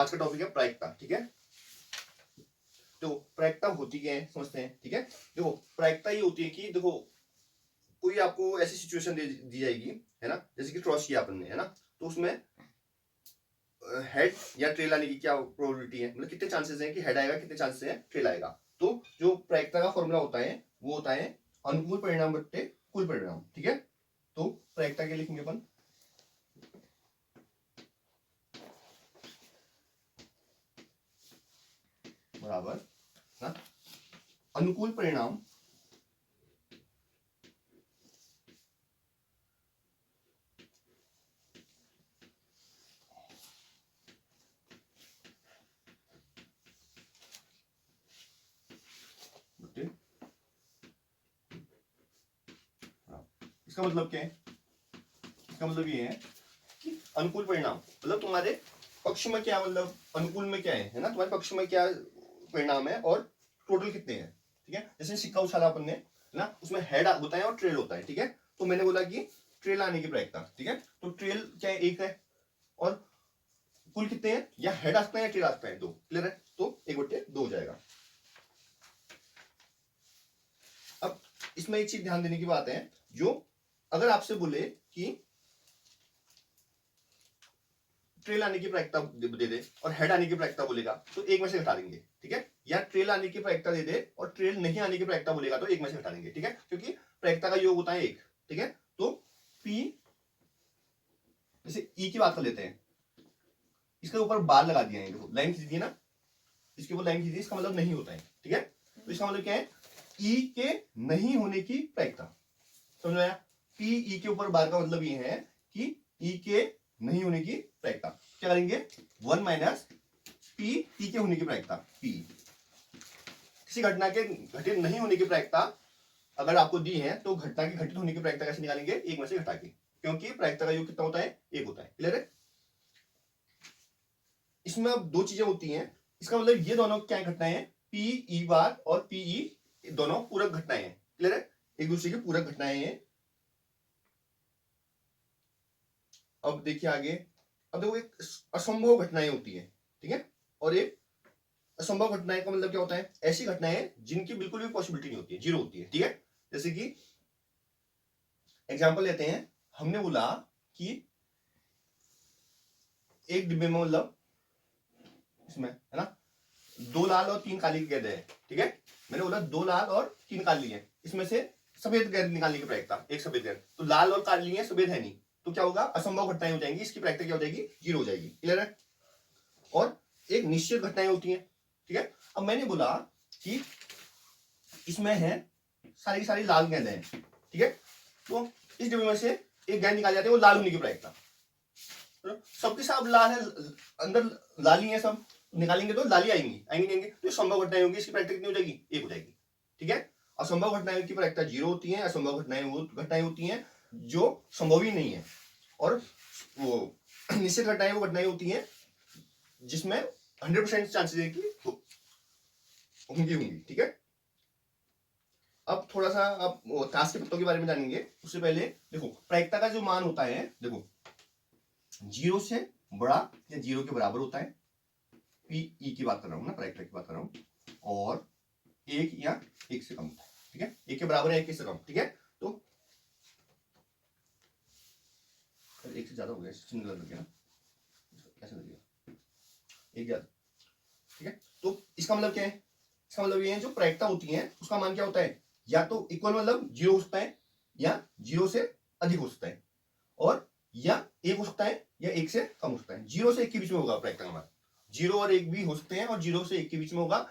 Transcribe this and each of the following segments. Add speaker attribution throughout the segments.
Speaker 1: आज का टॉपिक है प्रायिकता। ठीक है, तो प्रायिकता होती क्या है समझते हैं। ठीक है, देखो प्रायिकता ये होती है कि देखो कोई आपको ऐसी सिचुएशन दी जाएगी, है ना, जैसे कि क्रॉस किया अपन ने, है ना, तो उसमें हेड या ट्रेल आने की क्या प्रोबेबिलिटी है, मतलब कितने चांसेस हैं कि हेड आएगा, कितने चांसेस हैं ट्रेल आएगा। तो जो प्रायिकता का फॉर्मूला होता है वो होता है अनुकूल परिणाम बट्टे कुल परिणाम। ठीक है, तो प्रायिकता के लिखेंगे अपन बराबर ना अनुकूल परिणाम बट्टे। इसका मतलब क्या है, इसका मतलब ये है कि अनुकूल परिणाम मतलब तुम्हारे पक्ष में क्या, मतलब अनुकूल में क्या है ना, तुम्हारे पक्ष में क्या परिणाम है और टोटल कितने हैं। ठीक है, जैसे सिक्का उछाला अपन ने ना, उसमें हेड होता है और ट्रेल होता है। ठीक है, तो मैंने बोला कि ट्रेल आने की प्रायिकता। ठीक है, तो ट्रेल क्या है, एक है, और कुल कितने हैं, या हेड आ सकता है या ट्रेल आ सकता है, दो। क्लियर है, तो 1/2 हो जाएगा। अब इसमें एक चीज ध्यान देने की बात है, जो अगर आपसे बोले कि ट्रेल आने की प्रायिकता दे दे और हेड आने की प्रायिकता बोलेगा तो एक में से घटा देंगे। ठीक है, या ट्रेल आने की प्रायिकता दे दे और ट्रेल नहीं आने की प्रायिकता बोलेगा तो एक में से घटा देंगे। ठीक है, क्योंकि प्रायिकता का योग होता है एक। ठीक है, तो पी, जैसे ई की बात कर लेते हैं, इसके ऊपर बार लगा दिया है, देखो लाइन खींच दी ना, इसके ऊपर लाइन खींच दी, इसका मतलब नहीं होता है। ठीक है, तो इसका मतलब क्या है, ई के नहीं होने की प्रायिकता। समझ में आया, पी ई के ऊपर बार का मतलब ये है कि ई के नहीं होने की प्रायिकता। क्या करेंगे, 1 माइनस पी ई के होने की प्रायिकता। पी किसी घटना के घटित नहीं होने की प्रायिकता अगर आपको दी है तो घटना के घटित होने की प्रायिकता कैसे निकालेंगे, एक में से घटा के, क्योंकि प्रायिकता का योग कितना होता है, एक होता है। क्लियर है, इसमें अब दो चीजें होती हैं, इसका मतलब ये दोनों क्या घटनाएं हैं, पी ई बार और पी ई दोनों पूरक घटनाएं हैं। क्लियर है, एक दूसरे की पूरक घटनाएं हैं। अब देखिए आगे, अब देखो एक असंभव घटनाएं होती है। ठीक है, और एक असंभव घटनाएं का मतलब क्या होता है, ऐसी घटनाएं जिनकी बिल्कुल भी पॉसिबिलिटी नहीं होती है, जीरो होती है। ठीक है, जैसे कि एग्जांपल लेते हैं, हमने बोला कि एक डिब्बे में, मतलब इसमें है ना, 2 लाल और 3 काली गेंद है। ठीक है, मैंने बोला 2 लाल और 3 काली है, इसमें से सफेद गेंद निकालने की प्रायिकता, एक सफेद गेंद, तो लाल और काली है, सफेद है नहीं, तो क्या होगा, असंभव घटनाएं हो जाएंगी, इसकी प्रायिकता क्या हो जाएगी, जीरो हो जाएगी। क्लियर है, और एक निश्चित घटनाएं होती हैं। ठीक है, अब मैंने बोला कि इसमें है सारी सारी लाल गेंदें हैं। ठीक है, तो इस डिब्बे में से एक गेंद निकाल जाते हैं, वो लाल होने की प्रायिकता, सबके सब लाल है, अंदर लाली है सब, निकालेंगे तो लाली आएंगी, आएंगी, तो संभव घटनाएं होगी, इसकी प्रायिकता कितनी हो जाएगी, एक हो जाएगी। ठीक है, असंभव घटनाएं की प्रायिकता जीरो होती है, असंभव घटनाएं होती हैं जो संभव ही नहीं है, और वो निश्चित घटनाएं वो घटनाएं होती हैं जिसमें 100% चांसेस है कि होंगी। ठीक है, अब थोड़ा सा आप ताश के पत्तों के बारे में जानेंगे, उससे पहले देखो प्रायिकता का जो मान होता है, देखो 0 से बड़ा या 0 के बराबर होता है, पी ई की बात कर रहा हूं ना, प्रायिकता की बात कर रहा हूं, और 1 या 1 से कम होता है। ठीक है, 1 के बराबर है, 1 से कम। ठीक है, तो 1 से ज्यादा हो गया, सिंगल लग गया, ऐसे लग गया 1 ज्यादा। ठीक है, तो इसका मतलब क्या है, इसका मतलब ये है जो प्रायिकता होती है उसका मान क्या होता है, या तो इक्वल मतलब 0 हो सकता है, या 0 से अधिक हो सकता है, और या 1 हो सकता है, या 1 से कम हो सकता है। 0 से 1 के बीच में होगा प्रायिकता का मान, 0 और 1 भी हो सकते हैं, और 0 से 1 के बीच में होगा,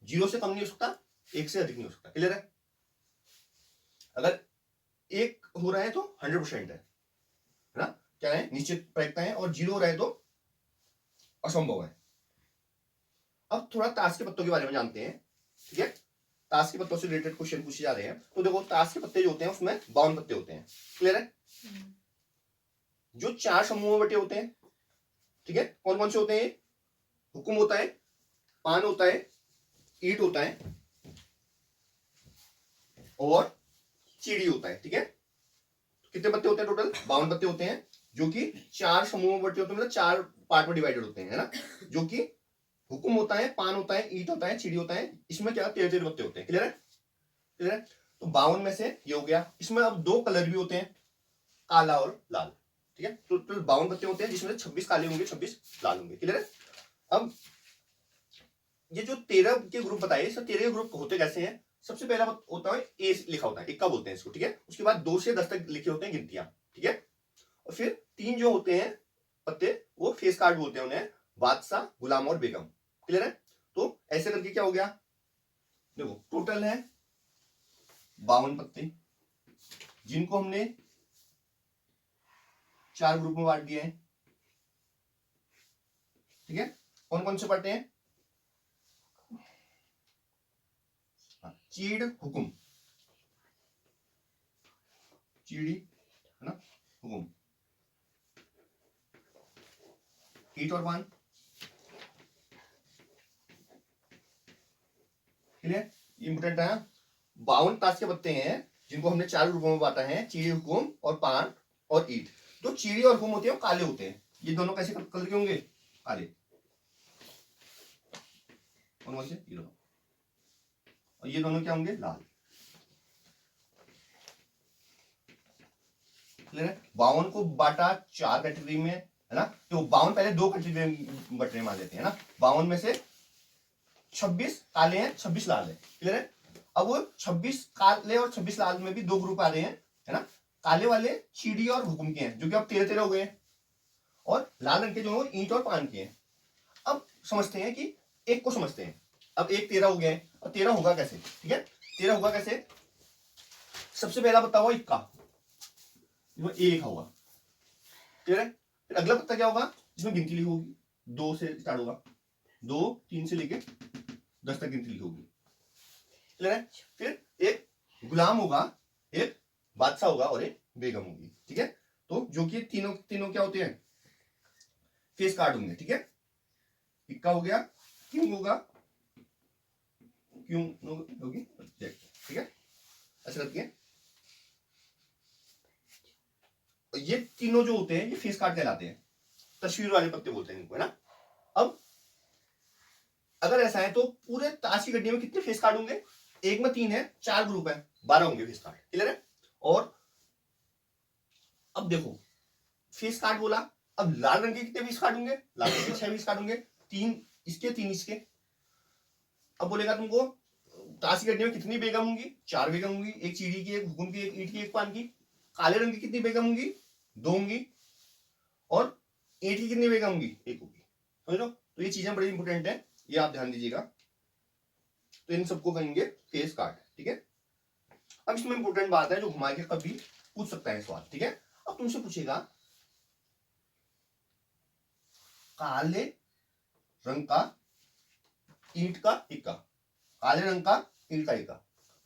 Speaker 1: 0 से कम नहीं हो सकता, 1 से अधिक नहीं हो सकता। क्लियर है, अगर 1 हो रहा है तो 100% है ना, क्या है, निश्चित प्रायिकता है, और 0 हो रहा है तो असंभव है। अब थोड़ा ताश के पत्तों के बारे में जानते हैं। ठीक है, ताश के पत्तों से रिलेटेड क्वेश्चन पूछे जा रहे हैं, तो देखो ताश के पत्ते जो होते हैं उसमें 52 पत्ते होते हैं। क्लियर है, जो 4 समूहों में बटे होते हैं। ठीक है, कौन कौन से होते हैं, हुकुम होता है, पान होता है, ईट होता है, और चीड़ी होता है। ठीक है, कितने पत्ते होते हैं टोटल, 52 पत्ते होते हैं, जो कि 4 समूहों में बटे होते हैं, मतलब 4 पार्ट में डिवाइडेड होते हैं, है ना, जो कि हुकुम होता है, पान होता है, ईंट होता है, चिड़ी होता है, इसमें क्या 13 पत्ते होते हैं। क्लियर है? क्लियर है? तो 52 में से ये हो गया। इसमें अब 2 कलर भी होते हैं, काला और लाल। ठीक है, तो 52 पत्ते होते हैं, जिसमें से 26 काले होंगे, 26 लाल होंगे। क्लियर है? अब ये जो 13 के ग्रुप बताए, सब 13 के ग्रुप होते कैसे हैं? सबसे पहला होता है ए लिखा होता है, इक्का बोलते हैं इसको। ठीक है, उसके बाद 2 से 10 तक लिखे होते हैं गिनतियां। ठीक है, और फिर 3 जो होते हैं पत्ते, वो फेस कार्ड बोलते हैं उन्हें, बादशाह, गुलाम और बेगम। क्लियर है? तो ऐसे करके क्या हो गया, देखो टोटल है 52 पत्ते, जिनको हमने 4 ग्रुप में बांट दिए हैं। ठीक है, कौन कौन से पढ़ते हैं? चीड़, हुकुम, चीड़ी, है ना, हुकुम, ईट और पान। क्लियर? इंपोर्टेंट है। 52 ताश के पत्ते हैं, जिनको हमने 4 ग्रुपों में बांटा है, चीड़ी, हुकुम और पान और ईट। जो चीड़ी और हुकुम होते हैं वो काले होते हैं। ये दोनों कैसे कलर के होंगे? काले। कौन से? ये दोनों। और ये दोनों क्या होंगे? लाल। क्लियर है? 52 को बांटा 4 कैटेगरी में, है ना, तो 52 पहले 2 कैटेगरी में बटने मान लेते हैं ना। 52 में से 26 काले हैं, 26 लाल है। क्लियर है? अब वो 26 काले और 26 लाल में भी 2 ग्रुप आ रहे हैं, है ना। काले वाले चीड़ी और हुकुम के हैं, जो कि अब 13-13 हो गए हैं, और लाल रंग के जो ईंट और पान के हैं। अब समझते हैं कि एक को समझते हैं। अब एक 13 हो गया है, और 13 होगा कैसे? ठीक है, 13 होगा कैसे? सबसे पहला पत्ता हुआ इक्का, वो ए लिखा होगा। क्लियर है? फिर अगला पत्ता क्या होगा? जिसमें गिनती लिखी होगी, 2 से स्टार्ट होगा, 2 3 से लेके 10 तक गिनती लिखी होगी। क्लियर है? फिर एक गुलाम होगा, एक बादशाह होगा और एक बेगम होगी। ठीक है, तो जो कि तीनों तीनों क्या होते हैं? फेस कार्ड होंगे। ठीक है, इक्का हो गया, किंग होगा, क्यों होगी, ठीक है, ऐसा करती है। ये तीनों जो होते हैं ये फेस कार्ड कहलाते हैं, तस्वीर वाले पत्ते बोलते हैं इनको, है ना। अब अगर ऐसा है तो पूरे ताश की गड्डी में कितने फेस कार्ड होंगे? एक में 3 है, 4 ग्रुप है, 12 होंगे फेस कार्ड। क्लियर है? और अब देखो, फेस कार्ड बोला, अब लाल रंग के कितने फेस कार्ड होंगे? लाल रंग के 6 फेस कार्ड होंगे, 3 इसके 3 इसके। अब बोलेगा तुमको ताश की गड्डी में कितनी बेगम होंगी? 4 बेगम होंगी, एक चीड़ी की, एक हुकुम की, एक ईंट की, एक पान की। काले रंग की कितनी बेगम होंगी? 2 होंगी, और ईंट की कितनी बेगम होंगी? 1 होगी। समझ लो, तो ये चीजें बड़ी इंपॉर्टेंट है, ये आप ध्यान दीजिएगा। तो इन सबको कहेंगे फेस कार्ड। ठीक है, अब इसमें इंपॉर्टेंट बात है जो घुमा के कभी पूछ सकता है सवाल। ठीक है, अब तुमसे पूछेगा काले रंग का ईंट का इक्का, काले रंग का ईंट का इक्का,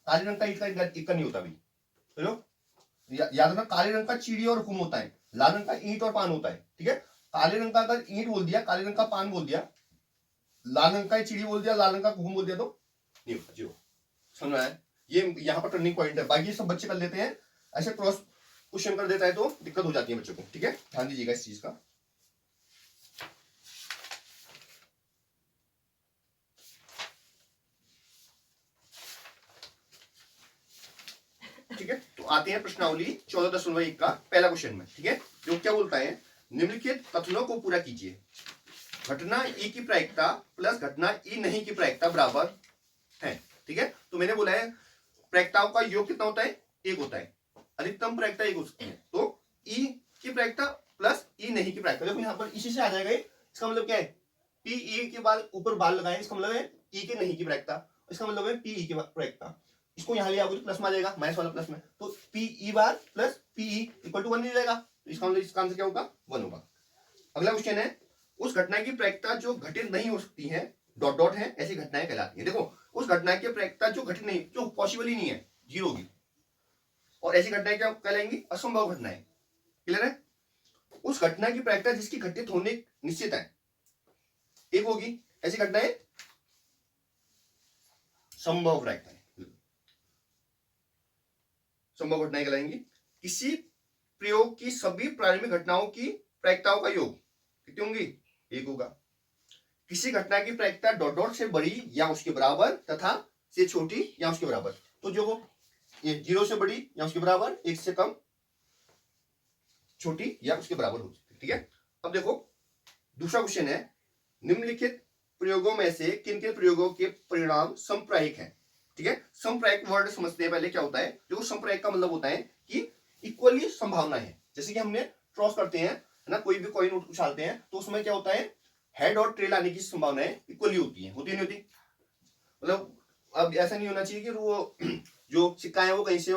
Speaker 1: काले रंग का ईंट का इक्का नहीं होता भी। चलो याद रखना, काले रंग का चीड़ी और हुकुम होता है, लाल रंग का ईंट और पान होता है। ठीक है, काले रंग का अगर ईंट बोल दिया, काले रंग का पान बोल दिया, लाल रंग का चीड़ी बोल दिया, लाल रंग का हुकुम बोल दिया, तो नहीं होता, जीरो। समझ में आया? ये यहाँ पर टर्निंग पॉइंट है, बाकी सब बच्चे कर लेते हैं, ऐसे क्रॉस क्वेश्चन कर देता है तो दिक्कत हो जाती है बच्चों को। ठीक है, ध्यान दीजिएगा इस चीज का। ठीक है, तो आते हैं प्रश्नावली 14.1 का पहला क्वेश्चन में। ठीक है, जो क्या बोलता है, निम्नलिखित कथनों को पूरा कीजिए। घटना ई की प्रायिकता प्लस घटना ई नहीं की प्रायिकता बराबर है। ठीक है, तो मैंने बोला है प्रायिकताओं का योग कितना होता है? 1 होता है, अधिकतम प्रायिकता 1 हो सकती है। तो ई की प्रायिकता प्लस ई नहीं की प्रायिकता, देखो यहाँ पर इसी से आ जाएगा। इसका मतलब क्या है? पी ई के बाद ऊपर बाल लगाए, इसका मतलब है ई के नहीं की प्रायिकता, इसका मतलब है पी ई की प्रायिकता। इसको यहाँ लिया तो प्लस में आ जाएगा, माइनस वाला प्लस में, तो P E bar plus P E equal to 1 मिल जाएगा। तो इसका मतलब इसका आंसर क्या होगा? 1 होगा। अगला क्वेश्चन है, उस घटना की प्रायिकता जो घटित नहीं हो सकती है, डॉट डॉट है, ऐसी घटनाएं कहलाती है। देखो, उस घटना की प्रायिकता जो घटित नहीं, जो पॉसिबल ही नहीं है, 0 होगी, और ऐसी घटनाएं क्या कहलाएंगी? असंभव घटनाएं। क्लियर है? उस घटना की प्रायिकता जिसकी घटित होने निश्चित है, 1 होगी, ऐसी घटनाएं संभव प्रायिकताएं, संभव घटनाएं कहलाएंगी। किसी प्रयोग की सभी प्रारंभिक घटनाओं की प्रायिकताओं का योग कितनी होंगी? एक होगा। किसी घटना की प्रायिकता डॉट डॉट से बड़ी या उसके बराबर तथा से छोटी या उसके बराबर। तो जो ये 0 से बड़ी या उसके बराबर, 1 से कम, छोटी या उसके बराबर हो सकती है। ठीक है, अब देखो दूसरा क्वेश्चन है, निम्नलिखित प्रयोगों में से किन किन प्रयोगों के परिणाम संप्रायिक हैं? ठीक है, संप्रायिक वर्ड समझते हैं पहले क्या होता है। देखो संप्रायिक का मतलब होता है कि इक्वली संभावना है। जैसे कि हमने टॉस करते हैं, है ना, कोई भी कॉइन उछालते हैं तो उसमें क्या होता है, हेड और टेल आने की संभावनाएं इक्वली होती है, होती नहीं होती? मतलब अब ऐसा नहीं होना चाहिए कि वो जो सिक्का है वो कहीं से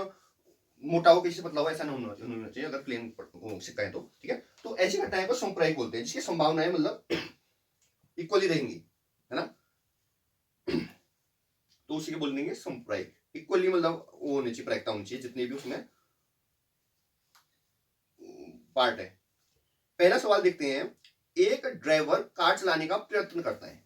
Speaker 1: मोटा हो, कहीं से पतला हो, ऐसा नहीं होना चाहिए अगर प्लेन सिक्का है तो। ठीक है, तो ऐसी घटनाएं को संप्रायिक बोलते हैं जिसकी संभावनाएं मतलब इक्वली रहेंगी, है ना, तो उसी के बोल देंगे संप्रायिक। इक्वली मतलब वो होनी चाहिए, प्रायिकता होनी चाहिए जितने भी उसमें पार्ट है। पहला सवाल देखते हैं, एक ड्राइवर कार चलाने का प्रयत्न करता है,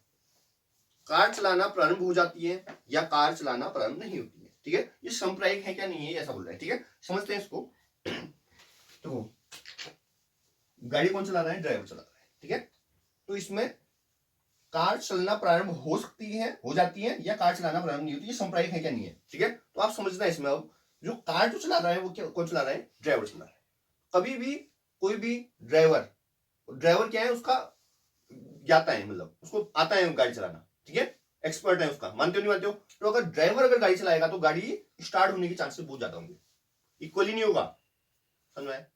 Speaker 1: कार चलाना प्रारंभ हो जाती है या कार चलाना प्रारंभ नहीं होती है। ठीक है, ये संप्रायिक है क्या नहीं है ऐसा बोल रहा है। ठीक है, समझते हैं इसको। तो गाड़ी कौन चला रहा है? ड्राइवर चला रहा है। ठीक है, तो इसमें कार चलना प्रारंभ हो सकती है, हो जाती है, या कार चलाना प्रारंभ नहीं होती, ये संप्रायिक है क्या नहीं है। ठीक है, तो आप समझना इसमें। अब जो कार जो चला रहा है वो क्या, कौन चला रहा है? ड्राइवर चला रहा है। कभी भी कोई भी ड्राइवर, ड्राइवर क्या है उसका, जाता है, मतलब उसको आता है गाड़ी चलाना। ठीक है, एक्सपर्ट है उसका, मानते हो नहीं मानते हो? तो अगर ड्राइवर अगर गाड़ी चलाएगा तो गाड़ी स्टार्ट होने के चांसेस बहुत ज्यादा होंगे, इक्वली नहीं होगा। समझ में?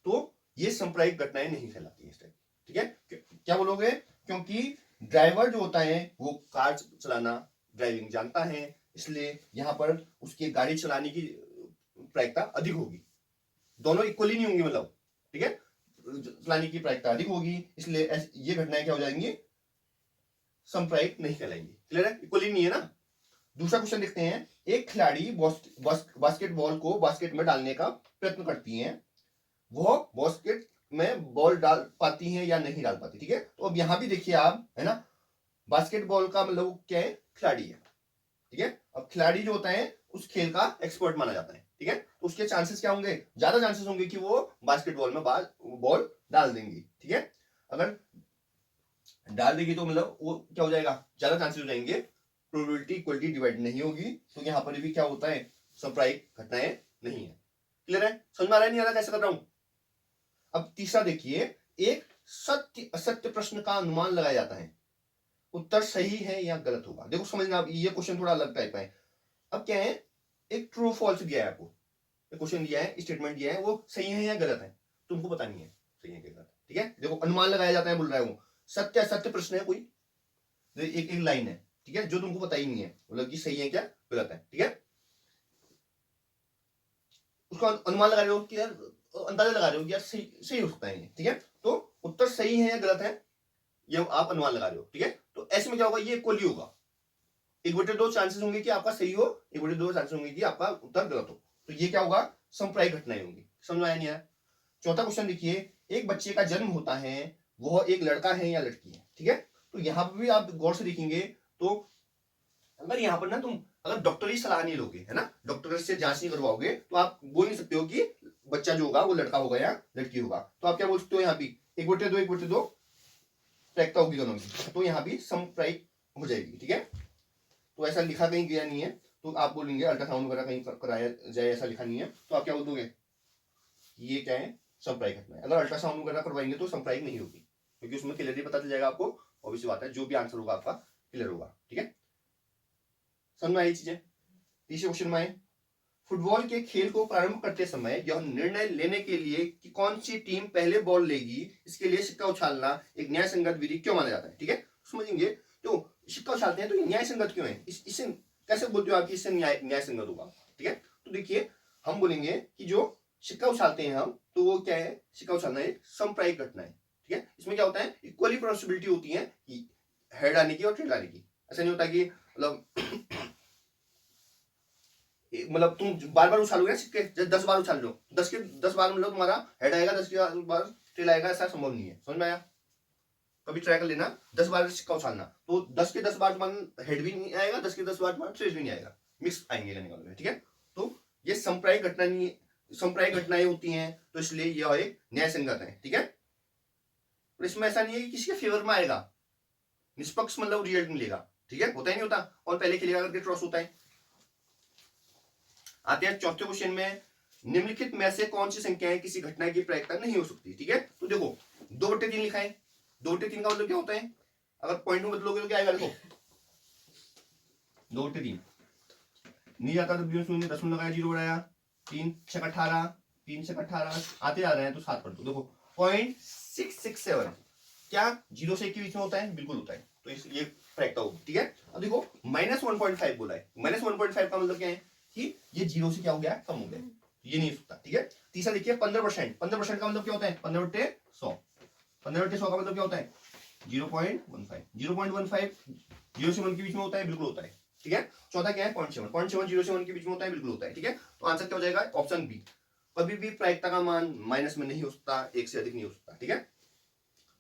Speaker 1: तो ये सांप्रदायिक घटनाएं नहीं कहलाती है इस टाइप। ठीक है, क्या बोलोगे? क्योंकि ड्राइवर जो होता है वो कार चलाना, ड्राइविंग जानता है, इसलिए यहां पर उसकी गाड़ी चलाने की प्रायिकता अधिक होगी। दोनों इक्वली नहीं होंगे, मतलब ठीक है, चलाने की प्रायिकता अधिक होगी, इसलिए ये घटनाएं क्या हो जाएंगी? सांप्रदायिक नहीं कहलाएंगी। क्लियर है? इक्वली नहीं है ना। दूसरा क्वेश्चन देखते हैं, एक खिलाड़ी बास्केटबॉल को बास्केट में डालने का प्रयत्न करती है, वो बास्केट में बॉल डाल पाती है या नहीं डाल पाती। ठीक है, तो अब यहां भी देखिए आप, है ना, बास्केटबॉल का मतलब क्या है? खिलाड़ी है। ठीक है, अब खिलाड़ी जो होता है उस खेल का एक्सपर्ट माना जाता है। ठीक है, तो उसके चांसेस क्या होंगे? ज्यादा चांसेस होंगे कि वो बास्केटबॉल में बॉल डाल देंगी। ठीक है, अगर डाल देगी तो मतलब वो क्या हो जाएगा? ज्यादा चांसेस हो जाएंगे, प्रोबेबिलिटी इक्वलिटी डिवाइड नहीं होगी। तो यहां पर भी क्या होता है? सांप्रदायिक घटनाएं नहीं है। क्लियर है? समझ में आ रहा है नहीं आ रहा कैसे कर रहा हूं? अब तीसरा देखिए, एक सत्य असत्य प्रश्न का अनुमान लगाया जाता है, उत्तर सही है या गलत होगा। देखो समझना, ये क्वेश्चन थोड़ा अलग टाइप का है। अब क्या है, एक ट्रू फॉल्स दिया है आपको, क्वेश्चन दिया है, स्टेटमेंट दिया है, वो सही है या गलत है, तुमको पता नहीं है सही है क्या गलत। ठीक है, देखो अनुमान लगाया जाता है बोल रहा है वो, सत्य असत्य प्रश्न है कोई, एक एक लाइन है। ठीक है, जो तुमको पता ही नहीं है, मतलब कि सही है क्या गलत है। ठीक है, उसका अनुमान लगा रहे हो कि यार, अंदाजा लगा रहे हो कि यार सही सही हो सकता है ये। ठीक है, तो उत्तर सही है या गलत है ये आप अनुमान लगा रहे हो। ठीक है, तो ऐसे में क्या होगा? ये इक्वली होगा, 1/2 चांसेस होंगे कि आपका सही हो, 1/2 चांसेस होंगे कि आपका उत्तर गलत हो। तो ये क्या होगा? सांप्रदायिक घटनाएं होंगी। समझ में आया नहीं आया? चौथा क्वेश्चन देखिए, एक बच्चे का जन्म होता है, वह एक लड़का है या लड़की है। ठीक है, तो यहां पर भी आप गौर से देखेंगे तो अगर यहां पर ना तुम अगर डॉक्टरी सलाह नहीं लोगे, है ना, डॉक्टर से जांच नहीं करवाओगे, तो आप बोल नहीं सकते हो कि बच्चा जो होगा वो लड़का होगा या लड़की होगा। तो आप क्या बोल सकते हो? यहाँ भी 1/2 प्रायिकता होगी दोनों की, तो यहाँ भी समप्रायिक हो जाएगी। ठीक है, तो ऐसा लिखा कहीं गया नहीं है, तो आप बोलेंगे अल्ट्रासाउंड वगैरह कहीं कराया जाए, ऐसा लिखा नहीं है, तो आप क्या बोल दोगे? ये क्या है? सांप्रदायिक घटना है। अगर अल्ट्रासाउंड वगैरह करवाएंगे तो सांप्रदायिक नहीं होगी, क्योंकि उसमें क्लियरली पता चल जाएगा आपको, ऑब्वियस बात है, जो भी आंसर होगा आपका क्लियर होगा। ठीक है, समझ में आई चीजें? तीसरे क्वेश्चन में आए, फुटबॉल के खेल को प्रारंभ करते समय यह निर्णय लेने के लिए कि कौन सी टीम पहले बॉल लेगी, इसके लिए सिक्का उछालना एक न्याय संगत विधि क्यों माना जाता है। ठीक है, समझेंगे। तो सिक्का उछालते हैं तो ये न्याय संगत क्यों है? इससे कैसे बोलते हो आप कि इससे न्याय संगत होगा? ठीक है, तो देखिए हम बोलेंगे कि जो सिक्का उछालते हैं हम, तो वो क्या है? सिक्का उछालना एक सांप्रदायिक घटना है। ठीक है, इसमें क्या होता है? इक्वली पॉसिबिलिटी होती है हेड आने की और टेल आने की। ऐसा नहीं होता कि मतलब तुम बार बार उछालोगे ना सिक्के, जब 10 बार उछाल लो, 10 बार मतलब तुम्हारा हेड आएगा, 10 बार टेल आएगा, ऐसा संभव नहीं है। समझ में आया? कभी ट्राई कर लेना, 10 बार सिक्का उछालना, तो 10 के 10 बार तुम्हारा हेड भी नहीं आएगा, 10 के 10 बार तुम्हारा टेल भी नहीं आएगा, मिक्स आएंगे कहने वाले। ठीक है, तो ये सांप्रदायिक घटना नहीं समप्रायिक घटनाएं होती हैं, तो इसलिए यह एक न्याय संगत है। ठीक है, और इसमें ऐसा नहीं है कि किसी के फेवर में आएगा, निष्पक्ष मतलब रिजल्ट मिलेगा। ठीक है, होता ही नहीं होता, और पहले खेलेगा करके क्रॉस होता है। आते हैं चौथे क्वेश्चन में, निम्नलिखित में से कौन सी संख्याएं किसी घटना की प्रायिकता नहीं हो सकती। ठीक है, तो देखो 2/3 लिखा है, 2/3 का मतलब क्या होता है, अगर पॉइंट में बदलोगे तो क्या आएगा, देखो 2/3 नहीं जाता तो 0.0 लगाया, 0 बढ़ाया, 3 6 18, 3 6 18 आते जा रहे हैं तो 7 कर दो। देखो 0.667 क्या 0 से 1 के बीच में होता है, बिल्कुल होता है, तो ये प्रायिकता होगी। ठीक है, अब देखो -1.5 बोला है, -1.5 का मतलब क्या है कि ये 0 से क्या हो गया, कम हो गया, ये नहीं हो सकता। ठीक है, तीसरा देखिए 15%, 15% का मतलब क्या होता है, 15/100, 15/100 का मतलब क्या होता है 0.15, 0.15 0 से 1 के बीच में होता है, बिल्कुल होता है। ठीक है, चौथा क्या है 0.7, 0.7 0 से 1 के बीच में होता है, बिल्कुल होता है। ठीक है, तो आंसर क्या हो जाएगा, ऑप्शन बी। कभी भी प्रायिकता का मान माइनस में नहीं हो सकता, 1 से अधिक नहीं हो सकता। ठीक है,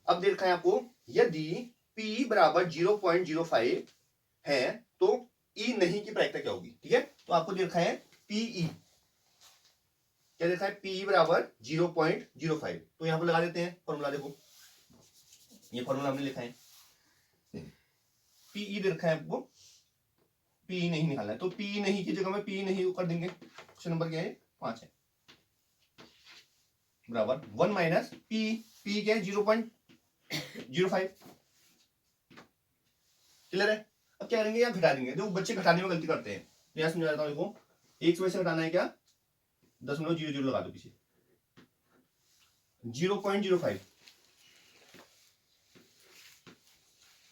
Speaker 1: अब देखा है आपको, यदि P बराबर 0.05 है तो E नहीं की प्रायिकता क्या होगी। ठीक है, तो आपको देखा है PE, क्या देखा है, PE बराबर 0.05, तो यहां पर लगा देते हैं फॉर्मूला। देखो ये फॉर्मूला हमने लिखा है, PE दे रखा है आपको, PE नहीं निकालना है, तो PE नहीं की जगह में PE नहीं कर देंगे। क्वेश्चन नंबर क्या है, 5 है, बराबर 1 माइनस PE, PE क्या है 0.05। क्लियर है, अब क्या करेंगे, यहाँ घटा देंगे। देखो बच्चे घटाने में गलती करते हैं, तो यहाँ समझा देता हूँ। देखो 1 से घटाना है क्या, 0.00 लगा दो पीछे, 0.05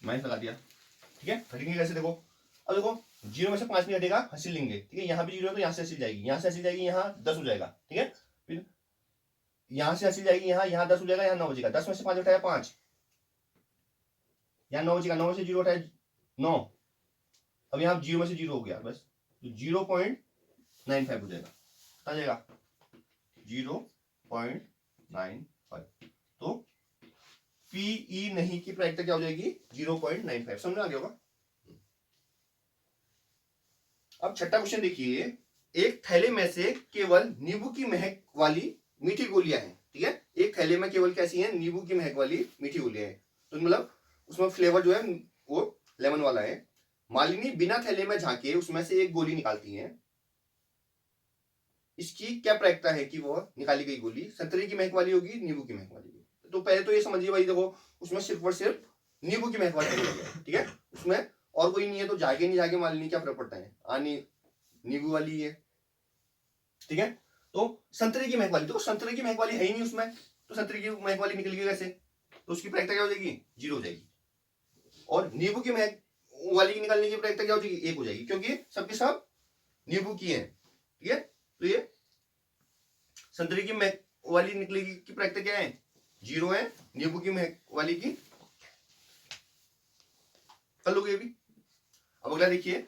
Speaker 1: माइनस लगा दिया। ठीक है, घटेंगे कैसे, देखो अब देखो 0 में से 5 नहीं हटेगा, हंसिल लेंगे। ठीक है, यहाँ भी 0 है तो यहाँ से हंसिल जाएगी, यहाँ से हंसिल जाएगी, यहाँ 10 हो जाएगा। ठीक है, फिर यहाँ से हंसिल जाएगी, यहाँ 10 हो जाएगा, यहाँ 9 बचेगा, 10 में से 5 उठाया 5, यहाँ 9 बचेगा, 9 में से 0 उठाया 9, अब यहाँ 0 में से 0 हो गया, बस 0.95 हो जाएगा, आ जाएगा 0.95। तो PE नहीं की प्रायिकता क्या हो जाएगी, 0.95। समझ में आ गया होगा। अब छठा क्वेश्चन देखिए, एक थैले में से केवल नींबू की महक वाली मीठी गोलियां हैं। ठीक है, एक थैले में केवल कैसी हैं, नींबू की महक वाली मीठी गोलियां हैं, तो मतलब उसमें फ्लेवर जो है वो लेमन वाला है। मालिनी बिना थैले में झांके उसमें से एक गोली निकालती है, इसकी क्या प्रायिकता है कि वह निकाली गई गोली संतरे की महक वाली होगी, नींबू की महक वाली होगी। तो पहले तो ये समझिए भाई, देखो उसमें सिर्फ और सिर्फ नींबू की महक वाली गोली है। ठीक है, उसमें और कोई नहीं है, तो जागे नहीं जागे मालिनी क्या फर्क पड़ता है, आनी नींबू वाली है। ठीक है, तो संतरे की महक वाली, तो संतरे की महक वाली है ही नहीं उसमें, तो संतरे की महक वाली निकल गई कैसे, तो उसकी प्रायिकता क्या हो जाएगी, 0 हो जाएगी। और नींबू की महक वाली निकालने की प्रायिकता क्या हो जाएगी, 1 हो जाएगी, क्योंकि सबके सब नींबू की है। ठीक है, तो ये संतरे की महक वाली निकलेगी की प्रायिकता क्या है, 0 है, नींबू की महक वाली की कर लोगे भी। अब अगला देखिए,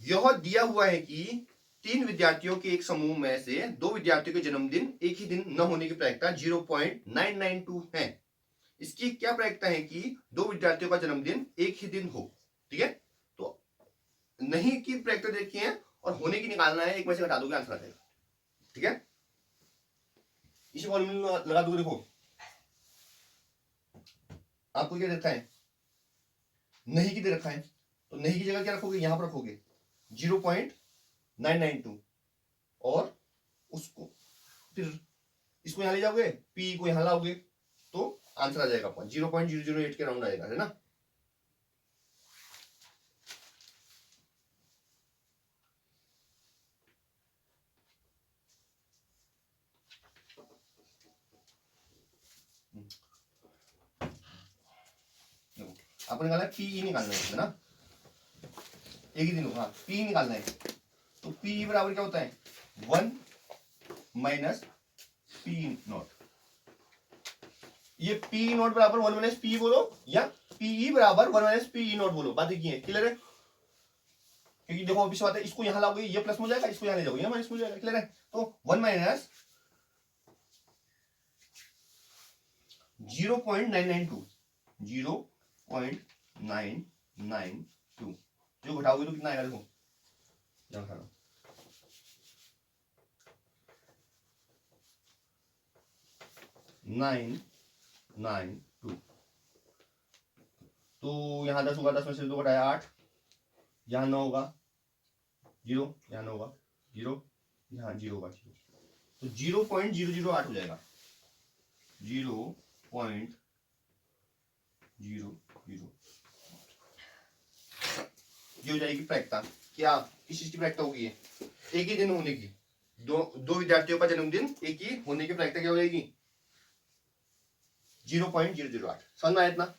Speaker 1: यह दिया हुआ है कि 3 विद्यार्थियों के एक समूह में से 2 विद्यार्थियों के जन्मदिन एक ही दिन न होने की प्रायिकता 0.992 है। इसकी क्या प्रायिकता है कि 2 विद्यार्थियों का जन्मदिन एक ही दिन हो। ठीक है, तो नहीं की प्रायिकता देखिए और होने की निकालना है, एक में से घटा दोगे आंसर आ जाएगा। ठीक है, इसी फॉर्मूले लगा दोगे। देखो आपको क्या देता है, नहीं की दे रखा है, तो नहीं की जगह क्या रखोगे, यहां पर रखोगे 0.992 और उसको फिर इसको यहां ले जाओगे, पी को यहां लाओगे, तो आंसर आ जाएगा आपका 0.008 के राउंड आएगा, है ना। आपको निकालना है, पी निकालना है ना, एक ही दिन होगा, पी निकालना है, तो पी बराबर क्या होता है 1 माइनस पी नॉट। ये पी नॉट बराबर 1 माइनस पी बोलो या पीई बराबर 1 माइनस पी नॉट बोलो, बात एक ही है। क्लियर है, क्योंकि देखो अभी बात है, इसको यहां लाओगे ये प्लस हो जाएगा, इसको यहां ले जाओगे ये माइनस हो जाएगा। क्लियर है, तो 1 माइनस 0.992 0.992 जो घटाओगे तो कितना आएगा, देखो यहां घटा, 992। तो यहाँ 10 होगा, 10 में से 2 घटाया 8, यहाँ 9 होगा 0, यहाँ 9 होगा 0, यहाँ 0 होगा 0, तो 0.008 हो जाएगा, 0.00। ये हो जाएगी प्रायिकता। क्या किस चीज की प्रायिकता होगी? एक ही दिन होने की, दो विद्यार्थियों का जन्मदिन एक ही होने की प्रायिकता क्या हो जाएगी? 0.008। समझ में आया इतना?